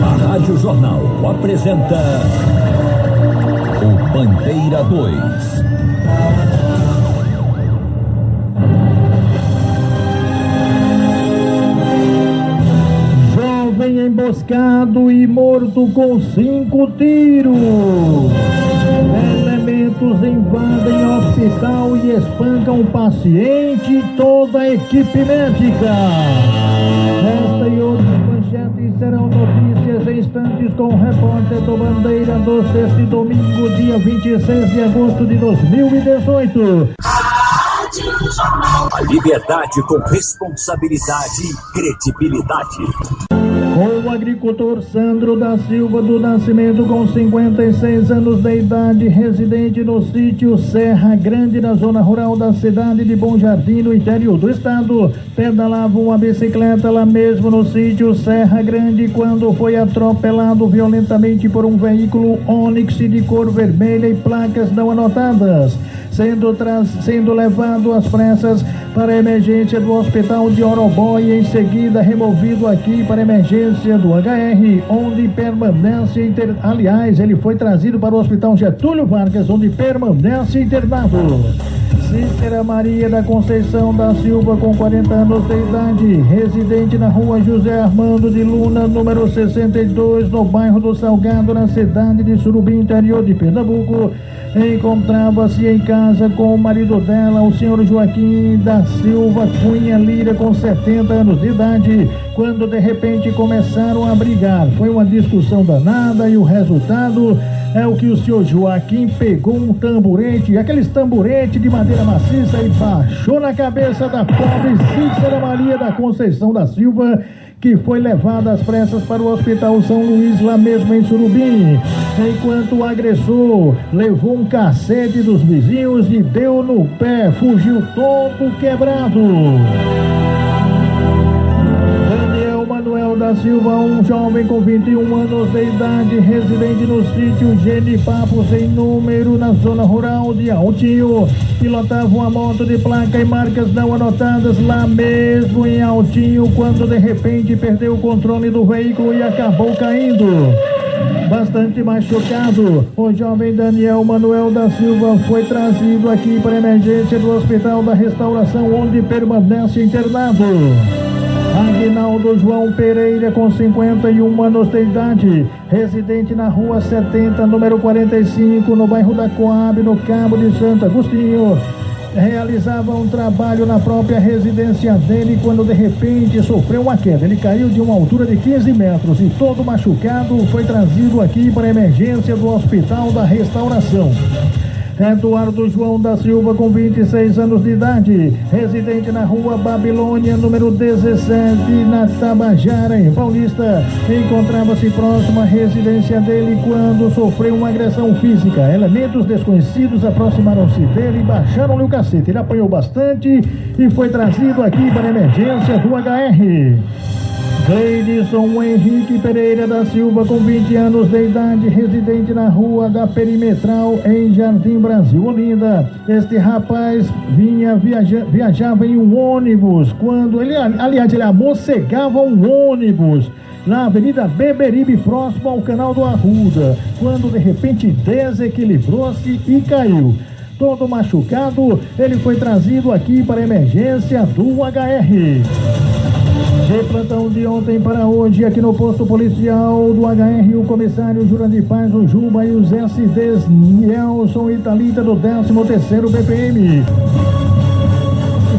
A Rádio Jornal apresenta o Bandeira 2. Jovem emboscado e morto com 5 tiros. Elementos invadem hospital e espancam paciente e toda a equipe médica. Esta e outras manchetes serão notícias em instantes com o repórter do Bandeira 2 deste domingo, dia 26 de agosto de 2018. A liberdade com responsabilidade e credibilidade. O agricultor Sandro da Silva do Nascimento, com 56 anos de idade, residente no sítio Serra Grande, na zona rural da cidade de Bom Jardim, no interior do estado, pedalava uma bicicleta lá mesmo no sítio Serra Grande quando foi atropelado violentamente por um veículo Onix de cor vermelha e placas não anotadas, sendo levado às pressas para a emergência do hospital de Orobó e em seguida removido aqui para a emergência do HR, onde permanece aliás, ele foi trazido para o hospital Getúlio Vargas, onde permanece internado. Cícera Maria da Conceição da Silva, com 40 anos de idade, residente na rua José Armando de Luna, número 62, no bairro do Salgado, na cidade de Surubim, interior de Pernambuco, encontrava-se em casa com o marido dela, o senhor Joaquim da Silva Cunha Lira, com 70 anos de idade, quando de repente começaram a brigar. Foi uma discussão danada e o resultado é o que o senhor Joaquim pegou um tamborete, aqueles tamborete de madeira maciça, e baixou na cabeça da pobre Cícera Maria da Conceição da Silva, que foi levada às pressas para o Hospital São Luís, lá mesmo em Surubim, enquanto o agressor levou um cacete dos vizinhos e deu no pé, fugiu todo quebrado. Manuel da Silva, um jovem com 21 anos de idade, residente no sítio Genipapos, em número, na zona rural de Altinho, pilotava uma moto de placa e marcas não anotadas lá mesmo em Altinho, quando de repente perdeu o controle do veículo e acabou caindo. Bastante machucado, o jovem Daniel Manuel da Silva foi trazido aqui para a emergência do Hospital da Restauração, onde permanece internado. Aguinaldo João Pereira, com 51 anos de idade, residente na rua 70, número 45, no bairro da Coab, no Cabo de Santo Agostinho, realizava um trabalho na própria residência dele quando de repente sofreu uma queda. Ele caiu de uma altura de 15 metros e, todo machucado, foi trazido aqui para a emergência do Hospital da Restauração. Eduardo João da Silva, com 26 anos de idade, residente na rua Babilônia, número 17, na Tabajara, em Paulista, encontrava-se próximo à residência dele quando sofreu uma agressão física. Elementos desconhecidos aproximaram-se dele e baixaram-lhe o cacete. Ele apanhou bastante e foi trazido aqui para a emergência do HR. Cleidson Henrique Pereira da Silva, com 20 anos de idade, residente na rua da Perimetral, em Jardim Brasil, Olinda. Este rapaz viajava em um ônibus quando ele amocegava um ônibus na Avenida Beberibe, próximo ao Canal do Arruda, quando de repente desequilibrou-se e caiu. Todo machucado, ele foi trazido aqui para a emergência do HR. De plantão de ontem para hoje, aqui no posto policial do HR, o comissário Jurandir Paz, o Juba, e os SDs Nelson e Thalita, do 13º BPM.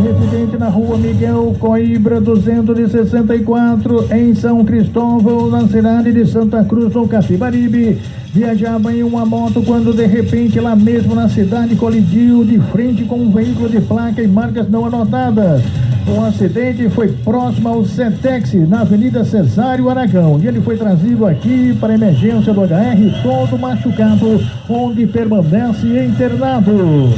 Residente na rua Miguel Coimbra 264, em São Cristóvão, na cidade de Santa Cruz, no Capibaribe, viajava em uma moto quando de repente lá mesmo na cidade colidiu de frente com um veículo de placa e marcas não anotadas. O acidente foi próximo ao Cetex, na Avenida Cesário Aragão, e ele foi trazido aqui para a emergência do HR, todo machucado, onde permanece internado.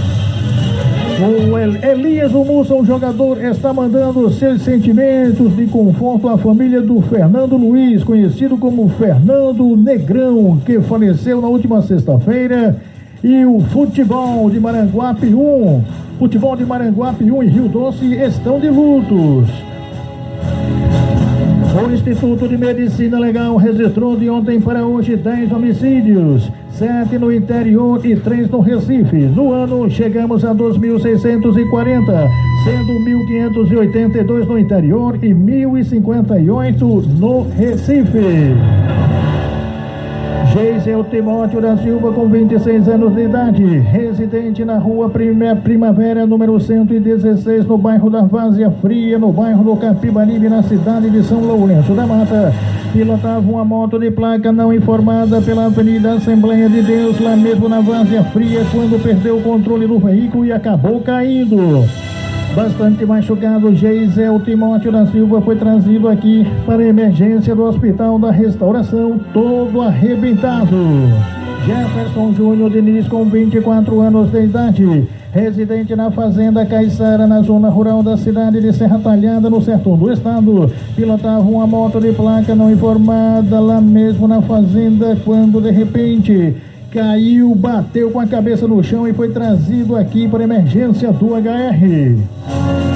O Elias Mussa, um jogador, está mandando seus sentimentos de conforto à família do Fernando Luiz, conhecido como Fernando Negrão, que faleceu na última sexta-feira, e o Futebol de Maranguape 1 e Rio Doce estão de lutos. O Instituto de Medicina Legal registrou de ontem para hoje 10 homicídios, 7 no interior e 3 no Recife. No ano, chegamos a 2.640, sendo 1.582 no interior e 1.058 no Recife. Geisel Timóteo da Silva, com 26 anos de idade, residente na rua Primavera, número 116, no bairro da Várzea Fria, no bairro do Capibaribe, na cidade de São Lourenço da Mata, pilotava uma moto de placa não informada pela Avenida Assembleia de Deus, lá mesmo na Várzea Fria, quando perdeu o controle do veículo e acabou caindo. Bastante machucado, Geisel Timóteo da Silva foi trazido aqui para a emergência do Hospital da Restauração, todo arrebentado. Jefferson Júnior Diniz, com 24 anos de idade, residente na Fazenda Caiçara, na zona rural da cidade de Serra Talhada, no sertão do estado, pilotava uma moto de placa não informada lá mesmo na fazenda, quando de repente caiu, bateu com a cabeça no chão e foi trazido aqui para emergência do HR.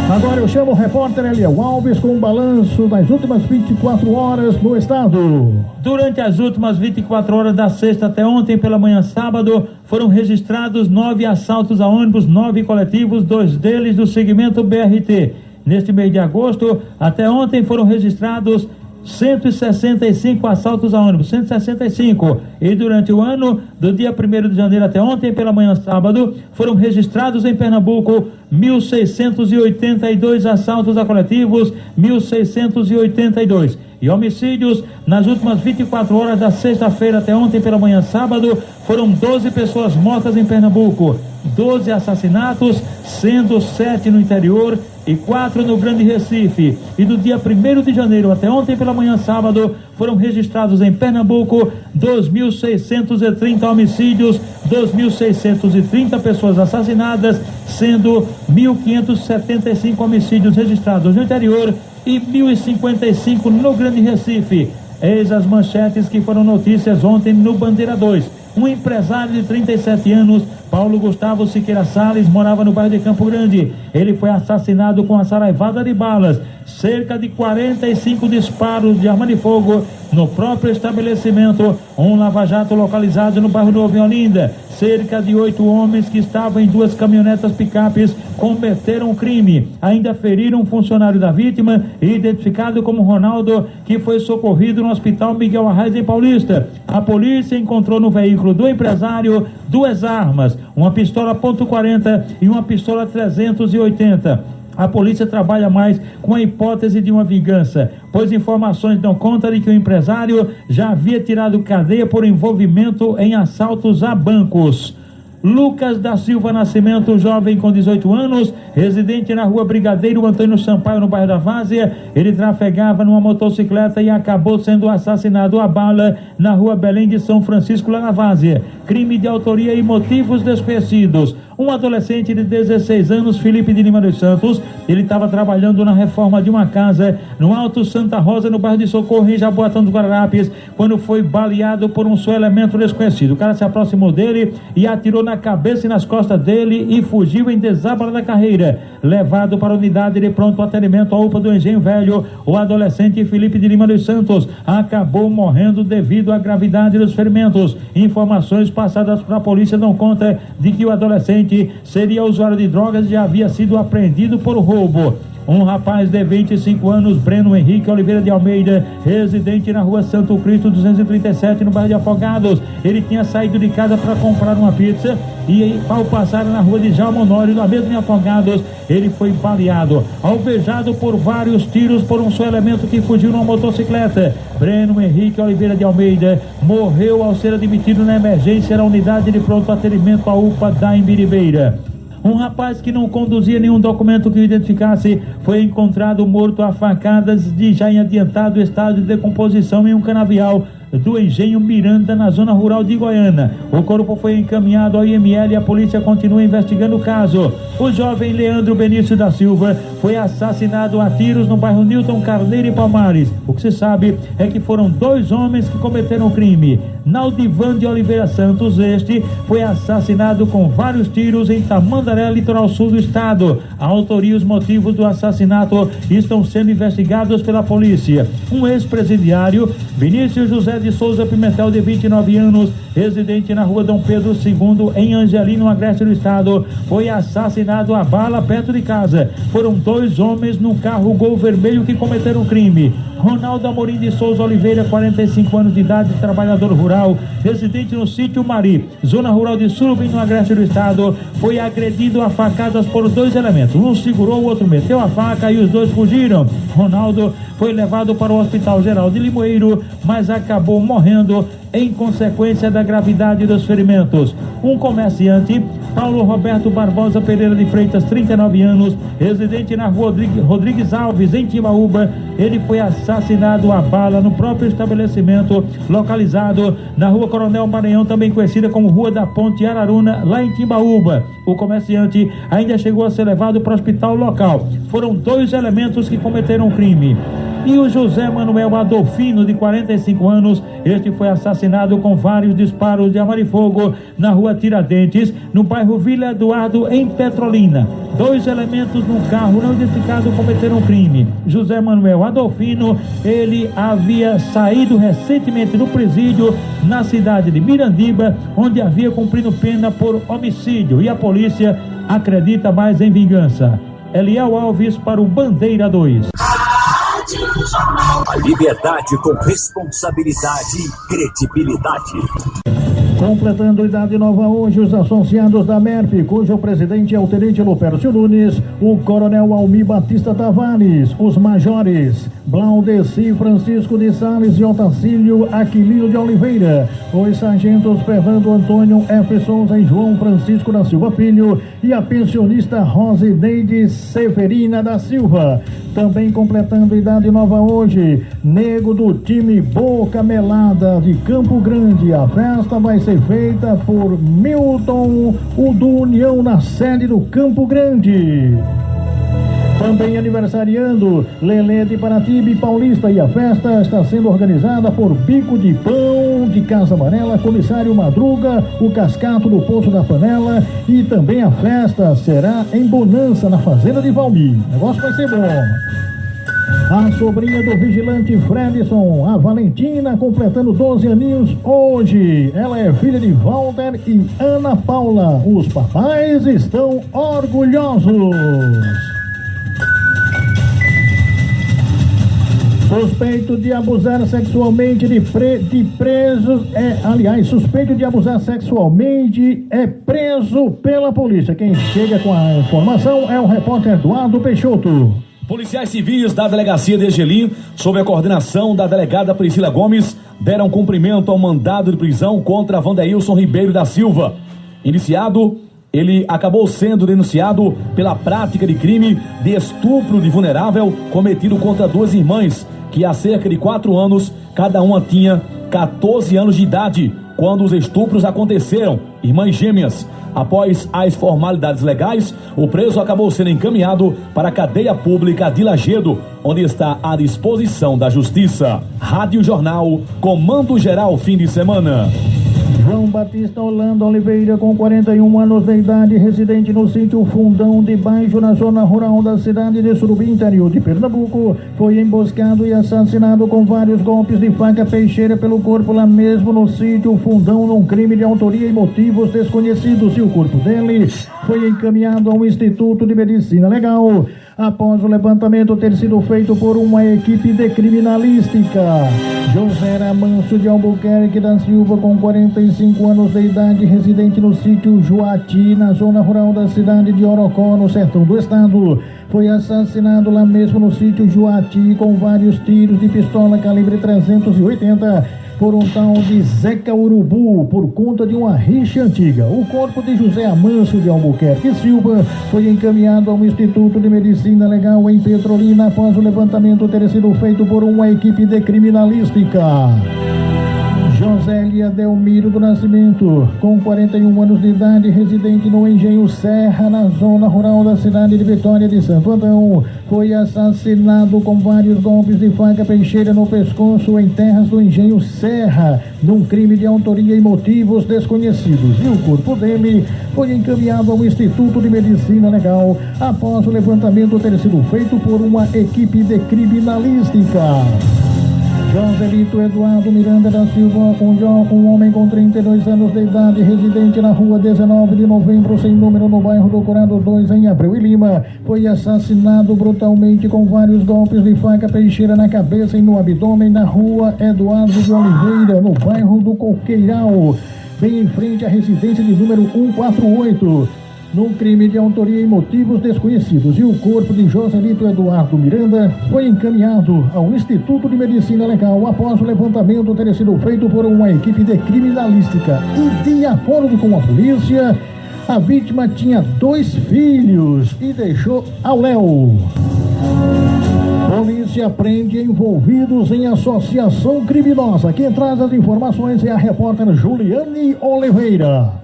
Agora eu chamo o repórter Eliel Alves com um balanço das últimas 24 horas no estado. Durante as últimas 24 horas da sexta até ontem pela manhã sábado, foram registrados 9 assaltos a ônibus, 9 coletivos, 2 deles do segmento BRT. Neste mês de agosto, até ontem foram registrados 165 assaltos a ônibus, 165. E durante o ano, do dia 1º de janeiro até ontem pela manhã sábado, foram registrados em Pernambuco 1.682 assaltos a coletivos, 1.682. E homicídios nas últimas 24 horas da sexta-feira até ontem pela manhã sábado, foram 12 pessoas mortas em Pernambuco, 12 assassinatos, sendo 7 no interior e 4 no Grande Recife. E do dia 1º de janeiro até ontem pela manhã sábado, foram registrados em Pernambuco 2.630 homicídios, 2.630 pessoas assassinadas, sendo 1.575 homicídios registrados no interior e 1.055 no Grande Recife. Eis as manchetes que foram notícias ontem no Bandeira 2. Um empresário de 37 anos, Paulo Gustavo Siqueira Salles, morava no bairro de Campo Grande. Ele foi assassinado com a saraivada de balas, cerca de 45 disparos de arma de fogo no próprio estabelecimento. Um lava-jato localizado no bairro Novo em Olinda. Cerca de 8 homens que estavam em 2 caminhonetas picapes cometeram o crime. Ainda feriram um funcionário da vítima, identificado como Ronaldo, que foi socorrido no Hospital Miguel Arraes em Paulista. A polícia encontrou no veículo do empresário 2 armas, uma pistola .40 e uma pistola 380. A polícia trabalha mais com a hipótese de uma vingança, pois informações dão conta de que o empresário já havia tirado cadeia por envolvimento em assaltos a bancos. Lucas da Silva Nascimento, jovem com 18 anos, residente na rua Brigadeiro Antônio Sampaio, no bairro da Várzea. Ele trafegava numa motocicleta e acabou sendo assassinado a bala na rua Belém de São Francisco, lá na Várzea. Crime de autoria e motivos desconhecidos. Um adolescente de 16 anos, Felipe de Lima dos Santos, ele estava trabalhando na reforma de uma casa no Alto Santa Rosa, no bairro de Socorro, em Jaboatão dos Guararapes, quando foi baleado por um só elemento desconhecido. O cara se aproximou dele e atirou na cabeça e nas costas dele e fugiu em Desábara da Carreira. Levado para a unidade de pronto atendimento à UPA do Engenho Velho, o adolescente Felipe de Lima dos Santos acabou morrendo devido à gravidade dos ferimentos. Informações passadas para a polícia dão conta de que o adolescente seria usuário de drogas e já havia sido apreendido por roubo. Um rapaz de 25 anos, Breno Henrique Oliveira de Almeida, residente na rua Santo Cristo 237, no bairro de Afogados. Ele tinha saído de casa para comprar uma pizza e ao passar na rua de Jalma Honório, na mesma em Afogados, ele foi baleado, alvejado por vários tiros por um só elemento que fugiu numa motocicleta. Breno Henrique Oliveira de Almeida morreu ao ser admitido na emergência na unidade de pronto atendimento à UPA da Imbiribeira. Um rapaz que não conduzia nenhum documento que o identificasse foi encontrado morto a facadas já em adiantado estado de decomposição em um canavial do Engenho Miranda, na zona rural de Goiânia. O corpo foi encaminhado ao IML e a polícia continua investigando o caso. O jovem Leandro Benício da Silva foi assassinado a tiros no bairro Newton Carneiro e Palmares. O que se sabe é que foram 2 homens que cometeram o crime. Naldivan de Oliveira Santos, este foi assassinado com vários tiros em Tamandaré, litoral sul do estado. A autoria e os motivos do assassinato estão sendo investigados pela polícia. Um ex-presidiário, Vinícius José de Souza Pimentel, de 29 anos, residente na rua Dom Pedro II, em Angelino, Agreste do estado, foi assassinado a bala perto de casa. Foram 2 homens no carro Gol vermelho que cometeram o crime. Ronaldo Amorim de Souza Oliveira, 45 anos de idade, trabalhador rural, residente no sítio Mari, zona rural de Surubim, no Agreste do estado, foi agredido a facadas por 2 elementos. Um segurou, o outro meteu a faca e os 2 fugiram. Ronaldo foi levado para o Hospital Geral de Limoeiro, mas acabou morrendo em consequência da gravidade dos ferimentos. Um comerciante, Paulo Roberto Barbosa Pereira de Freitas, 39 anos, residente na rua Rodrigues Alves, em Timbaúba, ele foi assassinado a bala no próprio estabelecimento localizado na rua Coronel Maranhão, também conhecida como Rua da Ponte Araruna, lá em Timbaúba. O comerciante ainda chegou a ser levado para o hospital local. Foram 2 elementos que cometeram o crime. E o José Manuel Adolfino, de 45 anos, este foi assassinado com vários disparos de arma de fogo na rua Tiradentes, no bairro Vila Eduardo, em Petrolina. 2 elementos no carro não identificado cometeram o crime. José Manuel Adolfino, ele havia saído recentemente do presídio na cidade de Mirandiba, onde havia cumprido pena por homicídio, e a polícia acredita mais em vingança. Eliel Alves para o Bandeira 2. A liberdade com responsabilidade e credibilidade. Completando idade nova hoje, os associados da MERP, cujo presidente é o tenente Lupércio Nunes, o coronel Almir Batista Tavares, os majores Blaudeci Francisco de Sales e Otacílio Aquilino de Oliveira, os sargentos Fernando Antônio F. Souza e João Francisco da Silva Filho e a pensionista Rosineide Severina da Silva. Também completando idade nova hoje, nego do time Boca Melada de Campo Grande. A festa vai ser feita por Milton, o do União, na sede do Campo Grande. Também aniversariando Lelê de Paratibe Paulista, e a festa está sendo organizada por Bico de Pão de Casa Amarela, Comissário Madruga, o Cascato do Poço da Panela, e também a festa será em Bonança, na Fazenda de Valmir. O negócio vai ser bom. A sobrinha do vigilante Fredson, a Valentina, completando 12 aninhos hoje. Ela é filha de Walter e Ana Paula. Os papais estão orgulhosos. Suspeito de abusar sexualmente de presos, suspeito de abusar sexualmente é preso pela polícia. Quem chega com a informação é o repórter Eduardo Peixoto. Policiais civis da delegacia de Ergelim, sob a coordenação da delegada Priscila Gomes, deram cumprimento ao mandado de prisão contra Vandeilson Ribeiro da Silva. Ele acabou sendo denunciado pela prática de crime de estupro de vulnerável cometido contra 2 irmãs, que há cerca de 4 anos, cada uma tinha 14 anos de idade, quando os estupros aconteceram, irmãs gêmeas. Após as formalidades legais, o preso acabou sendo encaminhado para a cadeia pública de Lagedo, onde está à disposição da Justiça. Rádio Jornal, Comando Geral, fim de semana. João Batista Holanda Oliveira, com 41 anos de idade, residente no sítio Fundão de Baixo, na zona rural da cidade de Surubim, interior de Pernambuco, foi emboscado e assassinado com vários golpes de faca peixeira pelo corpo lá mesmo no sítio Fundão, num crime de autoria e motivos desconhecidos. E o corpo dele foi encaminhado ao Instituto de Medicina Legal, após o levantamento ter sido feito por uma equipe de criminalística. José Manso de Albuquerque da Silva, com 45 anos de idade, residente no sítio Juati, na zona rural da cidade de Orocó, no sertão do estado, foi assassinado lá mesmo no sítio Juati com vários tiros de pistola calibre 380 por um tal de Zeca Urubu, por conta de uma rixa antiga. O corpo de José Amanso de Albuquerque Silva foi encaminhado ao Instituto de Medicina Legal em Petrolina, após o levantamento ter sido feito por uma equipe de criminalística. Josélia Delmiro do Nascimento, com 41 anos de idade, residente no Engenho Serra, na zona rural da cidade de Vitória de Santo Antão, foi assassinado com vários golpes de faca peixeira no pescoço em terras do Engenho Serra, num crime de autoria e motivos desconhecidos. E o corpo dele foi encaminhado ao Instituto de Medicina Legal após o levantamento ter sido feito por uma equipe de criminalística. Joselito Eduardo Miranda da Silva, um homem com 32 anos de idade, residente na rua 19 de novembro, sem número, no bairro do Curado 2, em Abreu e Lima, foi assassinado brutalmente com vários golpes de faca peixeira na cabeça e no abdômen na rua Eduardo de Oliveira, no bairro do Coqueiral, bem em frente à residência de número 148. Num crime de autoria e motivos desconhecidos. E o corpo de Joselito Eduardo Miranda foi encaminhado ao Instituto de Medicina Legal após o levantamento ter sido feito por uma equipe de criminalística. E de acordo com a polícia, a vítima tinha 2 filhos e deixou ao léu. Polícia prende envolvidos em associação criminosa. Quem traz as informações é a repórter Juliane Oliveira.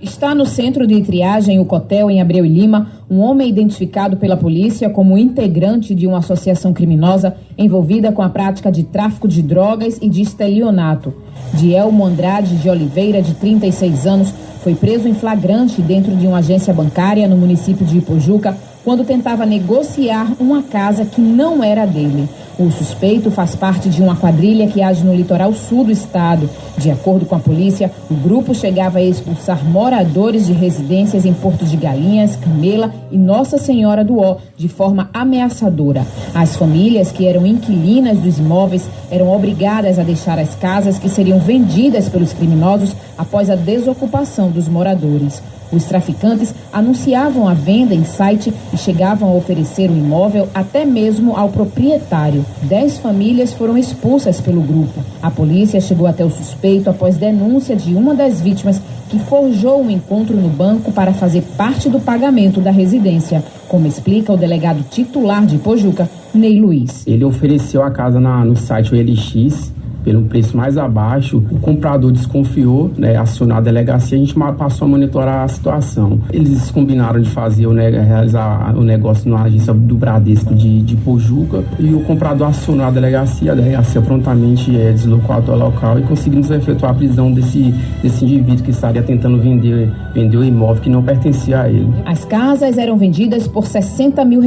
Está no centro de triagem o Cotel, em Abreu e Lima, um homem identificado pela polícia como integrante de uma associação criminosa envolvida com a prática de tráfico de drogas e de estelionato. Dielmo Andrade de Oliveira, de 36 anos, foi preso em flagrante dentro de uma agência bancária no município de Ipojuca, quando tentava negociar uma casa que não era dele. O suspeito faz parte de uma quadrilha que age no litoral sul do estado. De acordo com a polícia, o grupo chegava a expulsar moradores de residências em Porto de Galinhas, Camela e Nossa Senhora do Ó, de forma ameaçadora. As famílias que eram inquilinas dos imóveis eram obrigadas a deixar as casas que seriam vendidas pelos criminosos após a desocupação dos moradores. Os traficantes anunciavam a venda em site e chegavam a oferecer o imóvel até mesmo ao proprietário. 10 famílias foram expulsas pelo grupo. A polícia chegou até o suspeito após denúncia de uma das vítimas que forjou um encontro no banco para fazer parte do pagamento da residência, como explica o delegado titular de Ipojuca, Ney Luiz. Ele ofereceu a casa no site OLX pelo preço mais abaixo. O comprador desconfiou, acionou a delegacia, a gente passou a monitorar a situação. Eles combinaram de fazer realizar o negócio na agência do Bradesco de Ipojuca, e o comprador acionou a delegacia prontamente deslocou até o local e conseguimos efetuar a prisão desse indivíduo que estaria tentando vender o imóvel que não pertencia a ele. As casas eram vendidas por R$60 mil,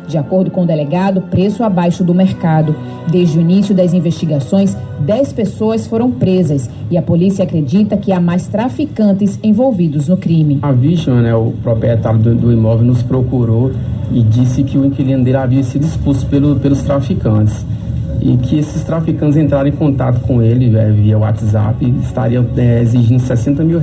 de acordo com o delegado, preço abaixo do mercado. Desde o início das investigações, 10 pessoas foram presas e a polícia acredita que há mais traficantes envolvidos no crime. A vítima, o proprietário do imóvel, nos procurou e disse que o inquilino dele havia sido expulso pelos traficantes e que esses traficantes entraram em contato com ele via WhatsApp e estariam exigindo R$60 mil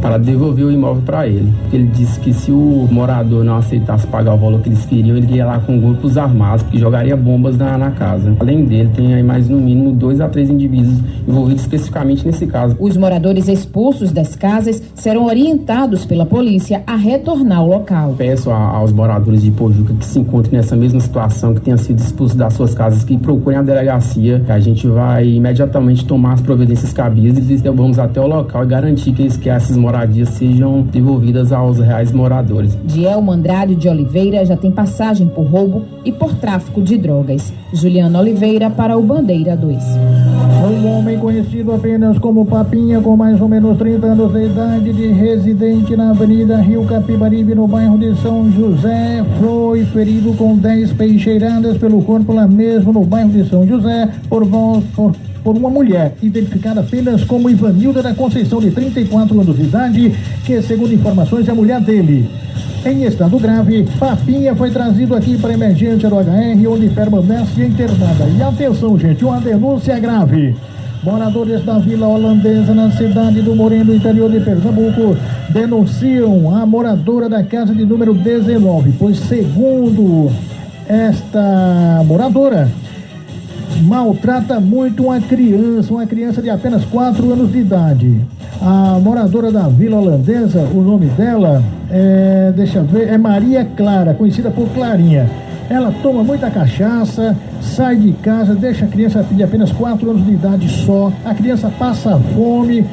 para devolver o imóvel para ele. Ele disse que se o morador não aceitasse pagar o valor que eles queriam, ele ia lá com grupos armados que jogaria bombas na casa. Além dele, tem aí mais no mínimo 2 a 3 indivíduos envolvidos especificamente nesse caso. Os moradores expulsos das casas serão orientados pela polícia a retornar ao local. Peço aos moradores de Ipojuca que se encontrem nessa mesma situação, que tenham sido expulsos das suas casas, que procurem a delegacia. A gente vai imediatamente tomar as providências cabíveis e vamos até o local e garantir que essas moradias sejam devolvidas aos reais moradores. Dielmo Andrade de Oliveira já tem passagem por roubo e por tráfico de drogas. Juliana Oliveira para o Bandeira 2. Um homem conhecido apenas como Papinha, com mais ou menos 30 anos de idade, de residente na Avenida Rio Capibaribe, no bairro de São José, foi ferido com 10 peixeiradas pelo corpo lá mesmo no bairro de São José por uma mulher identificada apenas como Ivanilda da Conceição, de 34 anos de idade, que, segundo informações, é a mulher dele. Em estado grave, Papinha foi trazido aqui para a emergência do HR, onde permanece internada. E atenção, gente, uma denúncia grave. Moradores da Vila Holandesa, na cidade do Moreno, interior de Pernambuco, denunciam a moradora da casa de número 19, pois, segundo esta moradora, maltrata muito uma criança de apenas 4 anos de idade. A moradora da Vila Holandesa, o nome dela é Maria Clara, conhecida por Clarinha. Ela toma muita cachaça, sai de casa, deixa a criança de apenas 4 anos de idade só. A criança passa fome,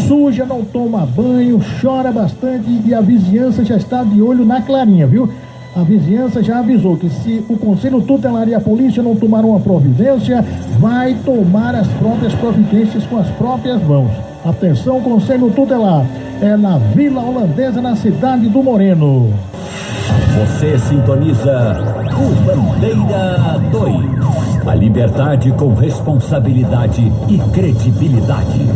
suja, não toma banho, chora bastante e a vizinhança já está de olho na clarinha, viu? A vizinhança já avisou que se o Conselho Tutelar e a polícia não tomar uma providência, vai tomar as próprias providências com as próprias mãos. Atenção, Conselho Tutelar, é na Vila Holandesa, na cidade do Moreno. Você sintoniza o Bandeira 2. A liberdade com responsabilidade e credibilidade.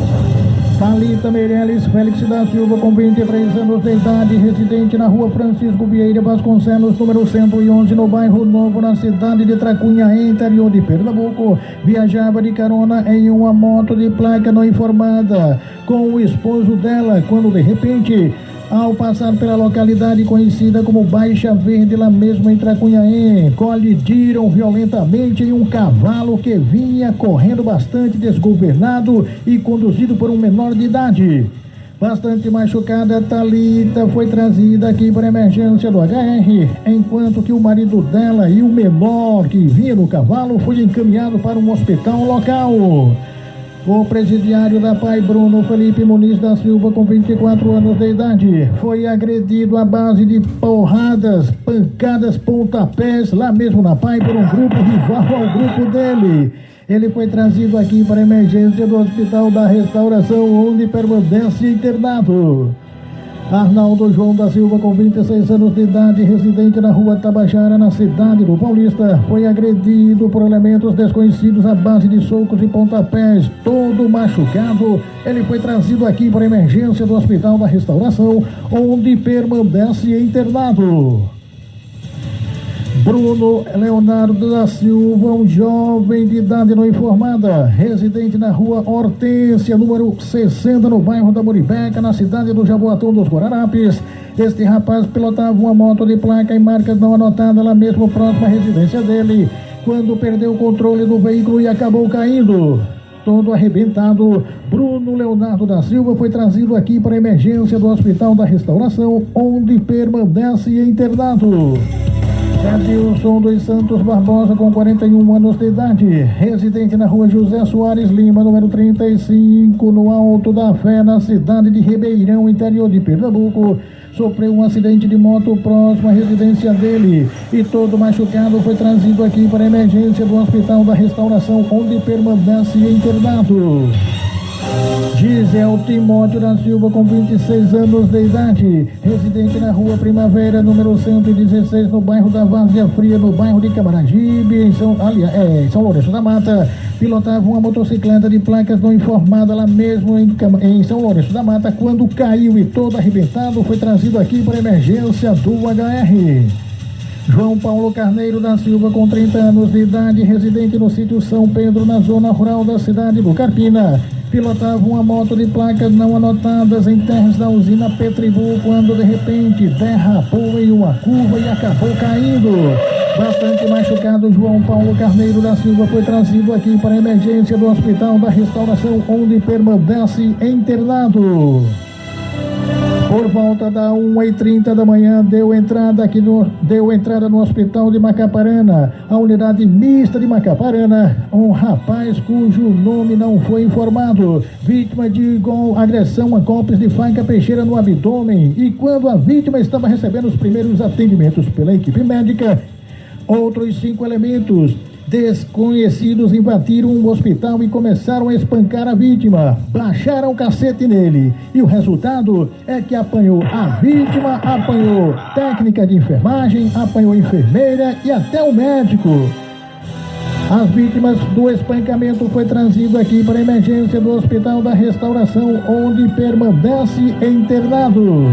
Thalita Meirelles Félix da Silva, com 23 anos de idade, residente na rua Francisco Vieira Vasconcelos, número 111, no bairro Novo, na cidade de Tracunha, interior de Pernambuco, viajava de carona em uma moto de placa não informada com o esposo dela, quando de repente, ao passar pela localidade conhecida como Baixa Verde, lá mesmo em Tracunhaém, colidiram violentamente em um cavalo que vinha correndo bastante desgovernado e conduzido por um menor de idade. Bastante machucada, Thalita foi trazida aqui para emergência do HR, enquanto que o marido dela e o menor que vinha no cavalo foi encaminhado para um hospital local. O presidiário da PAI, Bruno Felipe Muniz da Silva, com 24 anos de idade, foi agredido à base de porradas, pancadas, pontapés, lá mesmo na PAI, por um grupo rival ao grupo dele. Ele foi trazido aqui para a emergência do Hospital da Restauração, onde permanece internado. Arnaldo João da Silva, com 26 anos de idade, residente na rua Tabajara, na cidade do Paulista, foi agredido por elementos desconhecidos à base de socos e pontapés, todo machucado. Ele foi trazido aqui para a emergência do Hospital da Restauração, onde permanece internado. Bruno Leonardo da Silva, um jovem de idade não informada, residente na rua Hortência, número 60, no bairro da Muribeca, na cidade do Jaboatão dos Guararapes. Este rapaz pilotava uma moto de placa e marcas não anotadas lá mesmo próximo à residência dele, quando perdeu o controle do veículo e acabou caindo. Todo arrebentado, Bruno Leonardo da Silva foi trazido aqui para a emergência do Hospital da Restauração, onde permanece internado. Edilson dos Santos Barbosa, com 41 anos de idade, residente na rua José Soares Lima, número 35, no Alto da Fé, na cidade de Ribeirão, interior de Pernambuco, sofreu um acidente de moto próximo à residência dele e todo machucado foi trazido aqui para a emergência do Hospital da Restauração, onde permanece internado. Gisel Timóteo da Silva, com 26 anos de idade, residente na rua Primavera, número 116, no bairro da Várzea Fria, no bairro de Camaragibe, em São Lourenço da Mata, pilotava uma motocicleta de placas não informada lá mesmo em São Lourenço da Mata, quando caiu e todo arrebentado foi trazido aqui para a emergência do HR. João Paulo Carneiro da Silva, com 30 anos de idade, residente no sítio São Pedro, na zona rural da cidade do Carpina, pilotava uma moto de placas não anotadas em terras da usina Petribu, quando de repente derrapou em uma curva e acabou caindo. Bastante machucado, João Paulo Carneiro da Silva foi trazido aqui para a emergência do Hospital da Restauração, onde permanece internado. Por volta da 1h30 da manhã, deu entrada no hospital de Macaparana, a unidade mista de Macaparana, um rapaz cujo nome não foi informado, vítima de agressão a golpes de faca peixeira no abdômen, e quando a vítima estava recebendo os primeiros atendimentos pela equipe médica, outros 5 elementos desconhecidos invadiram o hospital e começaram a espancar a vítima, baixaram o cacete nele, e o resultado é que apanhou a vítima, apanhou técnica de enfermagem, apanhou enfermeira e até o médico. As vítimas do espancamento foi trazido aqui para a emergência do Hospital da Restauração, onde permanece internado.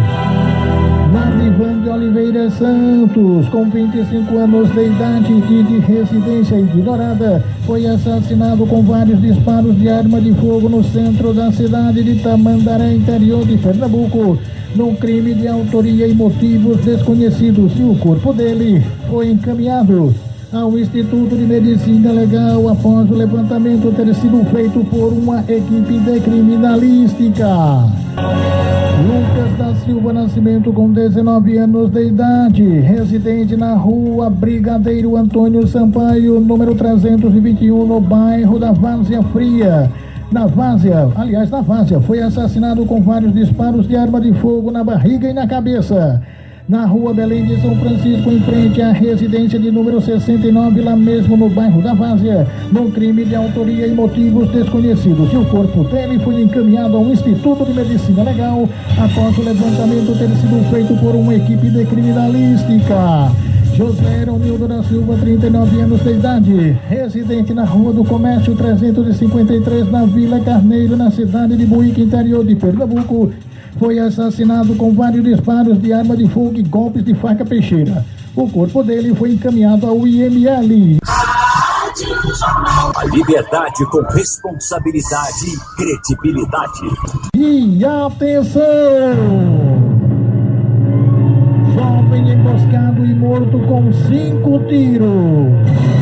Nadivan de Oliveira Santos, com 25 anos de idade e de residência ignorada, foi assassinado com vários disparos de arma de fogo no centro da cidade de Tamandaré, interior de Pernambuco, num crime de autoria e motivos desconhecidos, e o corpo dele foi encaminhado ao Instituto de Medicina Legal após o levantamento ter sido feito por uma equipe de criminalística. Lucas da Silva Nascimento, com 19 anos de idade, residente na rua Brigadeiro Antônio Sampaio, número 321, no bairro da Várzea Fria. Na Várzea, foi assassinado com vários disparos de arma de fogo na barriga e na cabeça. Na rua Belém de São Francisco, em frente à residência de número 69, lá mesmo no bairro da Várzea, num crime de autoria e motivos desconhecidos. E o corpo dele foi encaminhado ao Instituto de Medicina Legal após o levantamento ter sido feito por uma equipe de criminalística. José Ronildo da Silva, 39 anos de idade, residente na Rua do Comércio 353, na Vila Carneiro, na cidade de Buíque, interior de Pernambuco, foi assassinado com vários disparos de arma de fogo e golpes de faca peixeira. O corpo dele foi encaminhado ao IML. A liberdade com responsabilidade e credibilidade. E atenção! Jovem emboscado e morto com 5 tiros.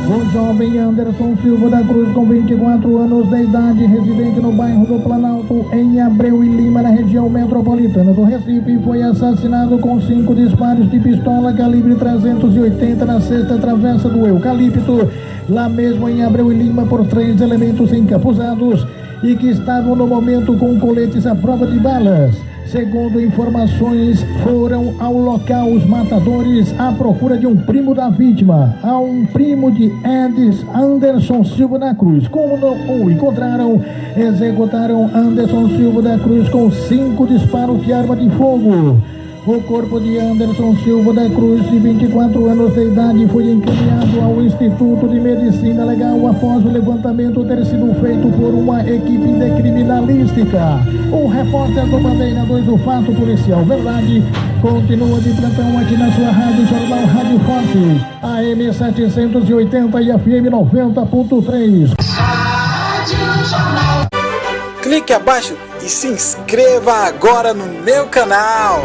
O jovem Anderson Silva da Cruz, com 24 anos de idade, residente no bairro do Planalto, em Abreu e Lima, na região metropolitana do Recife, foi assassinado com 5 disparos de pistola calibre 380 na sexta travessa do Eucalipto, lá mesmo em Abreu e Lima, por 3 elementos encapuzados e que estavam no momento com coletes à prova de balas. Segundo informações, foram ao local os matadores à procura de um primo da vítima, a um primo de Anderson Silva da Cruz. Como não o encontraram, executaram Anderson Silva da Cruz com 5 disparos de arma de fogo. O corpo de Anderson Silva da Cruz, de 24 anos de idade, foi encaminhado ao Instituto de Medicina Legal após o levantamento ter sido feito por uma equipe de criminalística. O repórter do Bandeira 2 do Fato Policial Verdade continua de plantão aqui na sua Rádio Jornal Rádio Forte, AM 780 e FM 90.3. Clique abaixo e se inscreva agora no meu canal.